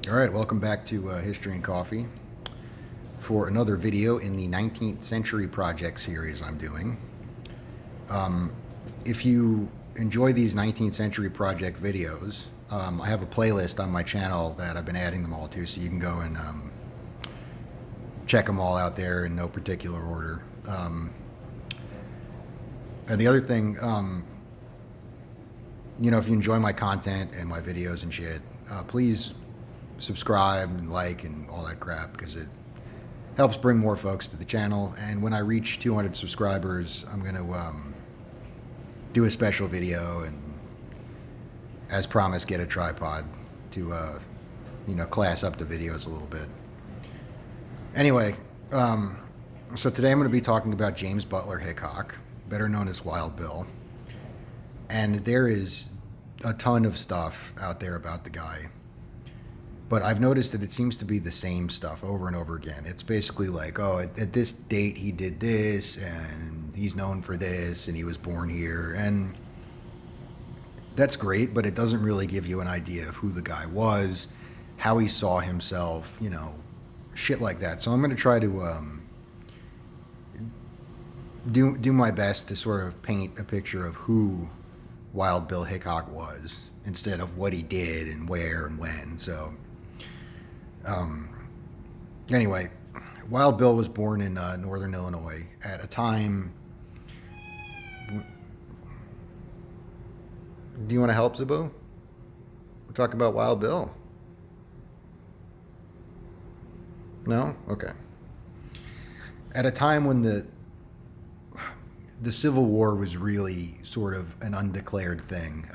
All right, welcome back to History and Coffee for another video in the 19th Century Project series I'm doing. If you enjoy these 19th Century Project videos, I have a playlist on my channel that I've been adding them all to, so you can go and check them all out there in no particular order. And the other thing, if you enjoy my content and my videos and shit, please subscribe and like and all that crap, because it helps bring more folks to the channel. And when I reach 200 subscribers, I'm going to do a special video and, as promised, get a tripod to class up the videos a little bit. Anyway, so today I'm going to be talking about James Butler Hickok, better known as Wild Bill. And there is a ton of stuff out there about the guy, but I've noticed that it seems to be the same stuff over and over again. It's basically like, oh, at this date he did this, and he's known for this, and he was born here. And that's great, but it doesn't really give you an idea of who the guy was, how he saw himself, shit like that. So I'm going to try to do my best to sort of paint a picture of who Wild Bill Hickok was, instead of what he did and where and when. So anyway, Wild Bill was born in northern Illinois at a time. Do you want to help, Zabu? We're talking about Wild Bill. No? Okay. At a time when the Civil War was really sort of an undeclared thing.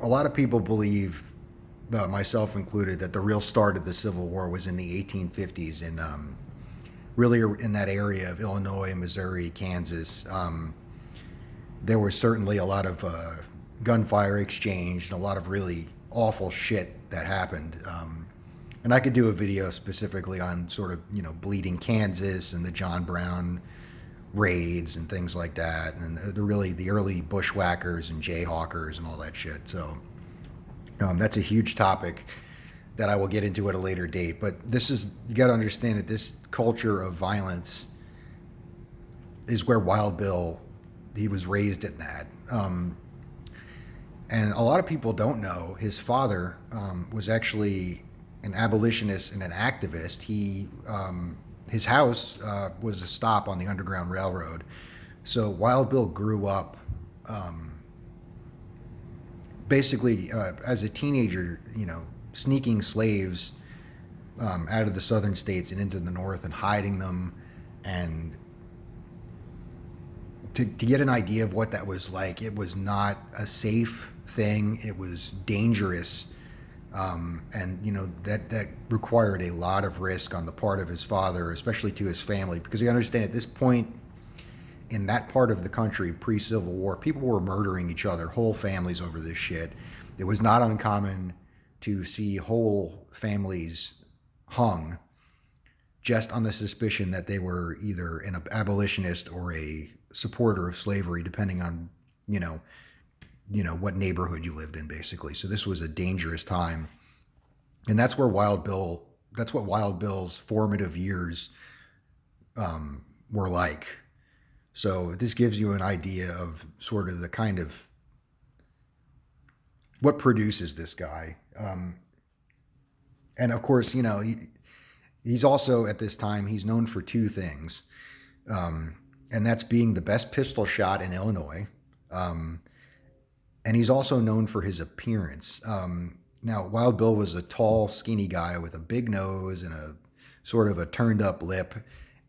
A lot of people believe, myself included, that the real start of the Civil War was in the 1850s in really in that area of Illinois, Missouri, Kansas. There was certainly a lot of gunfire exchanged and a lot of really awful shit that happened. And I could do a video specifically on sort of, bleeding Kansas and the John Brown raids and things like that, and the early bushwhackers and jayhawkers and all that shit. So that's a huge topic that I will get into at a later date. But you got to understand that this culture of violence is where Wild Bill, he was raised in that. And a lot of people don't know his father was actually an abolitionist and an activist. His house was a stop on the Underground Railroad. So Wild Bill grew up basically as a teenager, sneaking slaves out of the southern states and into the north and hiding them. And to get an idea of what that was like, it was not a safe thing. It was dangerous. And that required a lot of risk on the part of his father, especially to his family, because you understand at this point in that part of the country, pre-Civil War, people were murdering each other, whole families, over this shit. It was not uncommon to see whole families hung just on the suspicion that they were either an abolitionist or a supporter of slavery, depending on what neighborhood you lived in, basically. So this was a dangerous time. And that's what Wild Bill's formative years were like. So this gives you an idea of sort of the kind of what produces this guy. And of course, he's also, at this time, he's known for two things. And that's being the best pistol shot in Illinois. And he's also known for his appearance. Now, Wild Bill was a tall, skinny guy with a big nose and a sort of a turned up lip.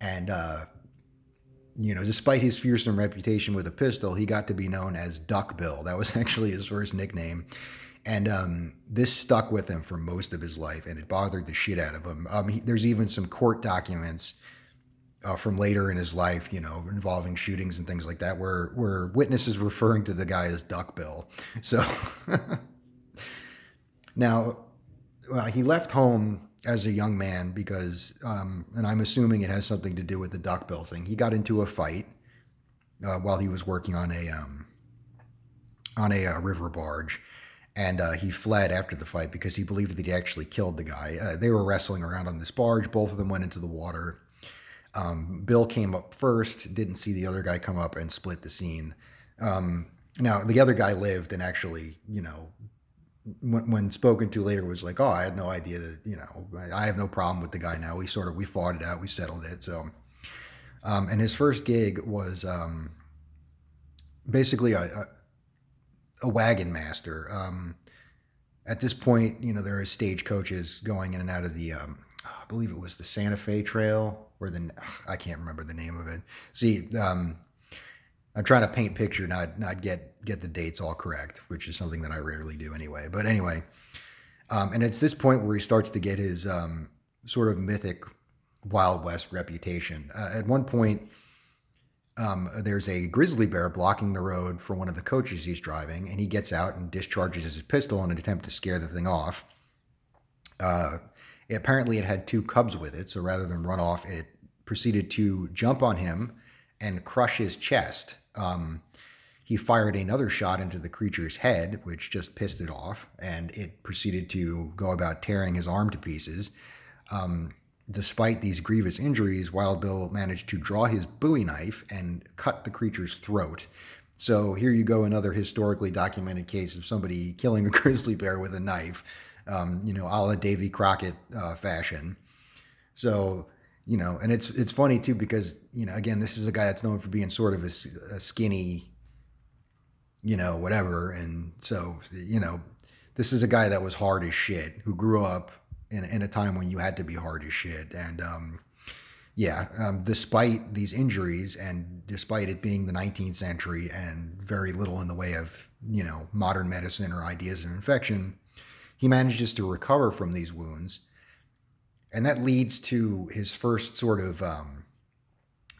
And, despite his fearsome reputation with a pistol, he got to be known as Duck Bill. That was actually his first nickname. And this stuck with him for most of his life, and it bothered the shit out of him. There's even some court documents from later in his life, involving shootings and things like that, where witnesses referring to the guy as Duck Bill. So now he left home as a young man because, and I'm assuming it has something to do with the Duck Bill thing. He got into a fight while he was working on a river barge, and he fled after the fight because he believed that he actually killed the guy. They were wrestling around on this barge. Both of them went into the water. Bill came up first, didn't see the other guy come up, and split the scene. Now, the other guy lived and actually, when spoken to later, was like, oh, I had no idea that, I have no problem with the guy now. We fought it out. We settled it. So, and his first gig was basically a wagon master. At this point, there are stagecoaches going in and out of the, I believe it was the Santa Fe Trail, or I can't remember the name of it. See, I'm trying to paint picture, not get the dates all correct, which is something that I rarely do anyway. But anyway, and it's this point where he starts to get his sort of mythic Wild West reputation. At one point, there's a grizzly bear blocking the road for one of the coaches he's driving, and he gets out and discharges his pistol in an attempt to scare the thing off. Apparently, it had 2 cubs with it, so rather than run off, it proceeded to jump on him and crush his chest. He fired another shot into the creature's head, which just pissed it off, and it proceeded to go about tearing his arm to pieces. Despite these grievous injuries, Wild Bill managed to draw his Bowie knife and cut the creature's throat. So here you go, another historically documented case of somebody killing a grizzly bear with a knife, a la Davy Crockett fashion. So, and it's funny too because, again, this is a guy that's known for being sort of a skinny, whatever. And so, this is a guy that was hard as shit, who grew up in a time when you had to be hard as shit. And despite these injuries and despite it being the 19th century and very little in the way of, modern medicine or ideas of infection, he manages to recover from these wounds. And that leads to his first sort of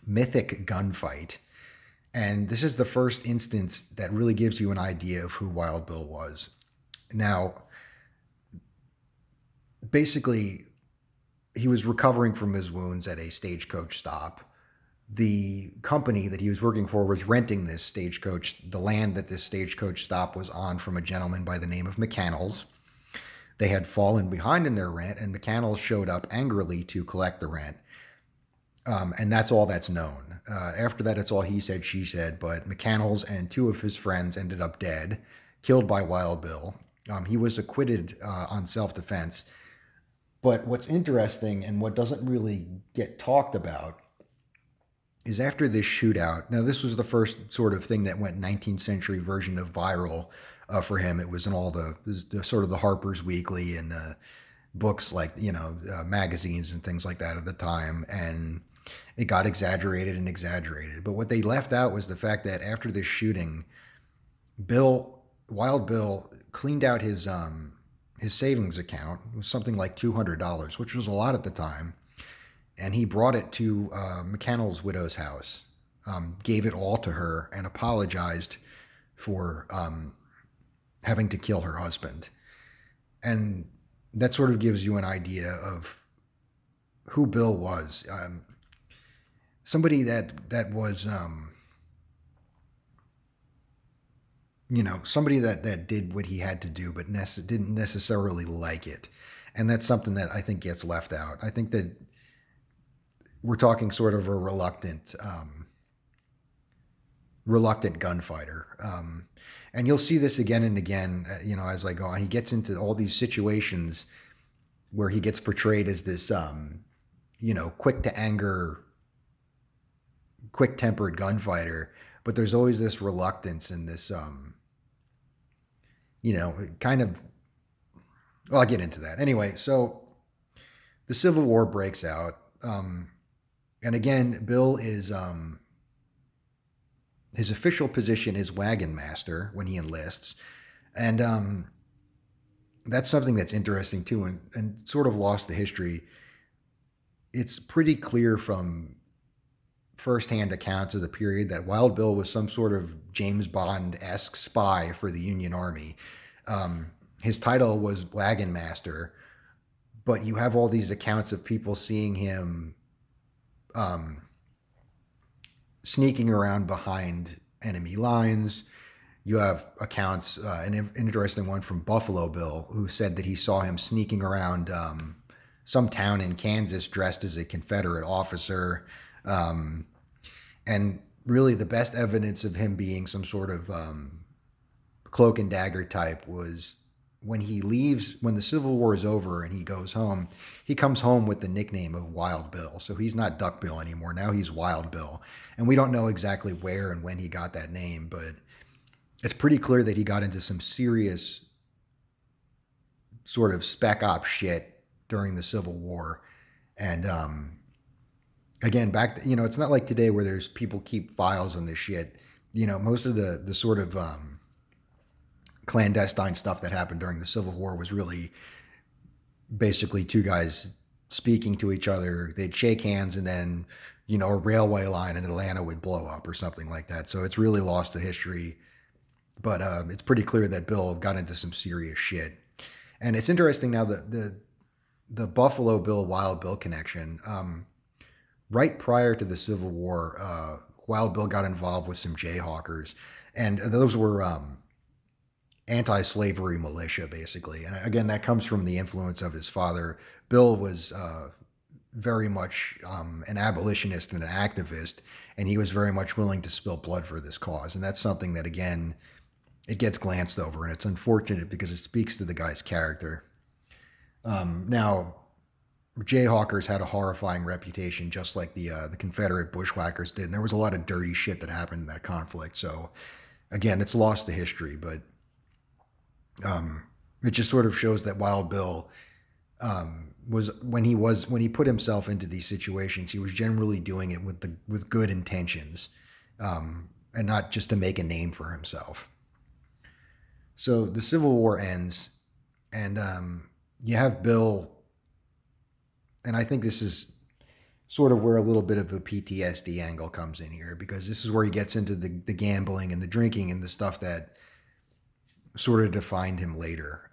mythic gunfight. And this is the first instance that really gives you an idea of who Wild Bill was. Now, basically, he was recovering from his wounds at a stagecoach stop. The company that he was working for was renting this stagecoach, the land that this stagecoach stop was on, from a gentleman by the name of McCannells. They had fallen behind in their rent, and McCannells showed up angrily to collect the rent. And that's all that's known. After that, it's all he said, she said, but McCannells and 2 of his friends ended up dead, killed by Wild Bill. He was acquitted on self-defense. But what's interesting and what doesn't really get talked about is after this shootout, now this was the first sort of thing that went 19th century version of viral for him. It was in all the sort of the Harper's Weekly and books, like, magazines and things like that at the time. And it got exaggerated. But what they left out was the fact that after this shooting, Wild Bill cleaned out his savings account. It was something like $200, which was a lot at the time. And he brought it to McCannell's widow's house, gave it all to her, and apologized for having to kill her husband. And that sort of gives you an idea of who Bill was. Somebody that was, somebody that did what he had to do, but didn't necessarily like it. And that's something that I think gets left out. I think that we're talking sort of a reluctant gunfighter. And you'll see this again and again, as I go on. He gets into all these situations where he gets portrayed as this, quick to anger, quick-tempered gunfighter, but there's always this reluctance and this, kind of, well, I'll get into that. Anyway, so the Civil War breaks out. And again, Bill is, his official position is wagon master when he enlists. And that's something that's interesting too, and sort of lost to history. It's pretty clear from firsthand accounts of the period that Wild Bill was some sort of James Bond-esque spy for the Union Army. His title was wagon master, but you have all these accounts of people seeing him sneaking around behind enemy lines, You have accounts, an interesting one from Buffalo Bill, who said that he saw him sneaking around some town in Kansas dressed as a Confederate officer. Um, and really, the best evidence of him being some sort of cloak and dagger type was when he leaves, when the Civil War is over and he goes home, he comes home with the nickname of Wild Bill. So he's not Duck Bill anymore. Now he's Wild Bill. And we don't know exactly where and when he got that name, but it's pretty clear that he got into some serious sort of spec op shit during the Civil War. And again, it's not like today where there's people keep files on this shit. Most of the sort of clandestine stuff that happened during the Civil War was really basically two guys speaking to each other. They'd shake hands, and then a railway line in Atlanta would blow up or something like that. So it's really lost to history. But it's pretty clear that Bill got into some serious shit. And it's interesting now that the Buffalo Bill Wild Bill connection. Right prior to the Civil War, Wild Bill got involved with some Jayhawkers, and those were anti-slavery militia, basically. And again, that comes from the influence of his father. Bill was very much an abolitionist and an activist, and he was very much willing to spill blood for this cause. And that's something that, again, it gets glanced over, and it's unfortunate because it speaks to the guy's character. Now, Jayhawkers had a horrifying reputation, just like the Confederate bushwhackers did. And there was a lot of dirty shit that happened in that conflict. So, again, it's lost to history, but it just sort of shows that Wild Bill was when he put himself into these situations, he was generally doing it with good intentions, and not just to make a name for himself. So the Civil War ends, and you have Bill. And I think this is sort of where a little bit of a PTSD angle comes in here, because this is where he gets into the gambling and the drinking and the stuff that sort of defined him later.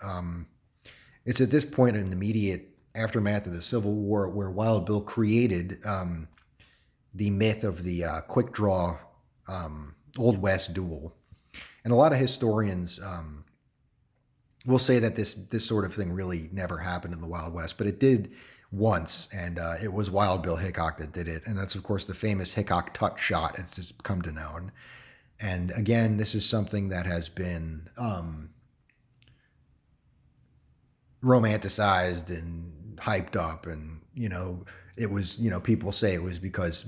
It's at this point in the immediate aftermath of the Civil War where Wild Bill created the myth of the quick draw Old West duel. And a lot of historians will say that this sort of thing really never happened in the Wild West, but it did once, and it was Wild Bill Hickok that did it. And that's, of course, the famous Hickok-Tutt shot, as it's come to known. And again, this is something that has been romanticized and hyped up. And, it was, people say it was because,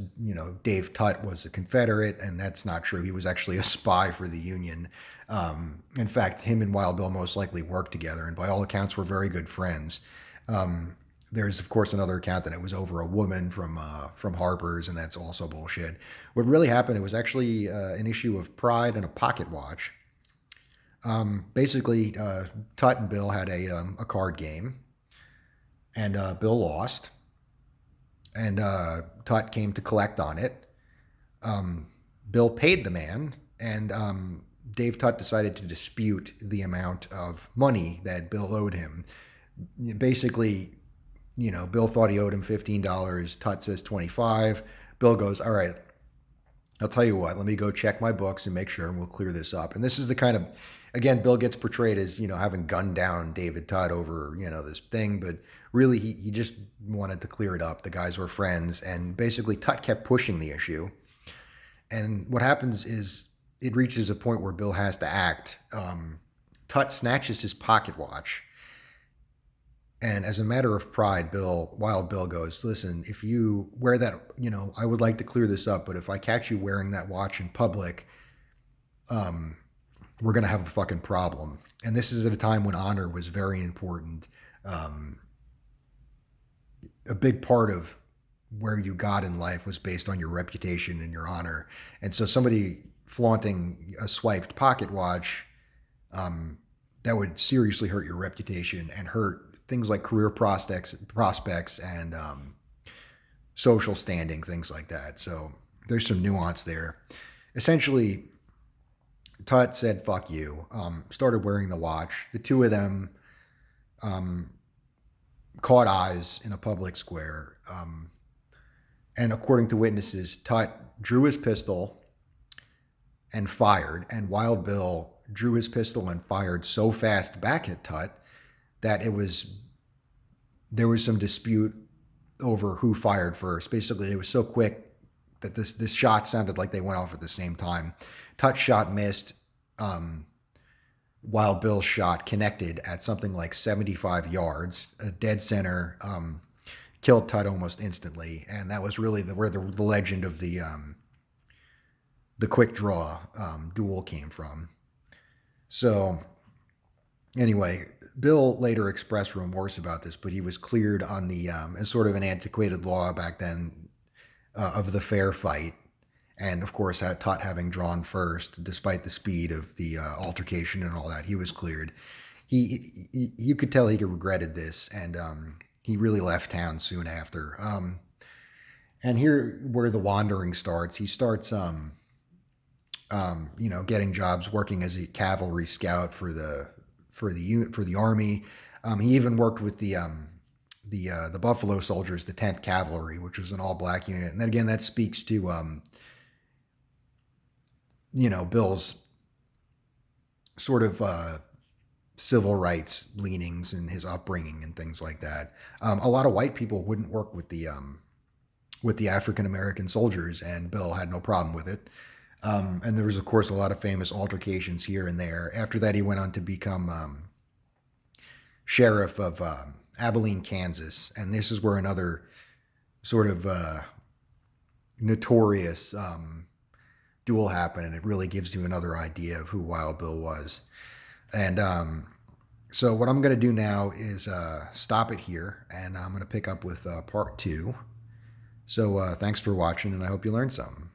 Dave Tutt was a Confederate, and that's not true. He was actually a spy for the Union. In fact, him and Wild Bill most likely worked together, and by all accounts were very good friends. There's, of course, another account that it was over a woman from Harper's, and that's also bullshit. What really happened, it was actually an issue of pride and a pocket watch. Basically, Tutt and Bill had a card game, and Bill lost, and Tutt came to collect on it. Bill paid the man, and Dave Tutt decided to dispute the amount of money that Bill owed him. Basically, Bill thought he owed him $15. Tutt says $25. Bill goes, all right, I'll tell you what, let me go check my books and make sure, and we'll clear this up. And this is the kind of, again, Bill gets portrayed as, having gunned down David Tutt over, this thing, but really he just wanted to clear it up. The guys were friends, and basically Tutt kept pushing the issue. And what happens is it reaches a point where Bill has to act. Tutt snatches his pocket watch. And as a matter of pride, Wild Bill goes, listen, if you wear that, I would like to clear this up, but if I catch you wearing that watch in public, we're going to have a fucking problem. And this is at a time when honor was very important. A big part of where you got in life was based on your reputation and your honor. And so somebody flaunting a swiped pocket watch, that would seriously hurt your reputation and hurt things like career prospects and social standing, things like that. So there's some nuance there. Essentially, Tutt said, fuck you, started wearing the watch. The two of them caught eyes in a public square. And according to witnesses, Tutt drew his pistol and fired. And Wild Bill drew his pistol and fired so fast back at Tut that there was some dispute over who fired first. Basically, it was so quick that this shot sounded like they went off at the same time. Tut's shot missed. Wild Bill's shot connected at something like 75 yards, a dead center, killed Tut almost instantly, and that was really where the legend of the quick draw duel came from. So anyway, Bill later expressed remorse about this, but he was cleared on the as sort of an antiquated law back then of the fair fight. And of course, Tut having drawn first, despite the speed of the altercation and all that, he was cleared. You could tell he regretted this, and he really left town soon after. And here, where the wandering starts, he starts, getting jobs working as a cavalry scout for the army. He even worked with the Buffalo Soldiers, the 10th Cavalry, which was an all-black unit. And then again, that speaks to Bill's sort of civil rights leanings and his upbringing and things like that. A lot of white people wouldn't work with the African American soldiers, and Bill had no problem with it. And there was, of course, a lot of famous altercations here and there. After that, he went on to become sheriff of Abilene, Kansas, and this is where another sort of notorious duel happened, and it really gives you another idea of who Wild Bill was. And so what I'm going to do now is stop it here, and I'm going to pick up with part 2. So thanks for watching, and I hope you learned something.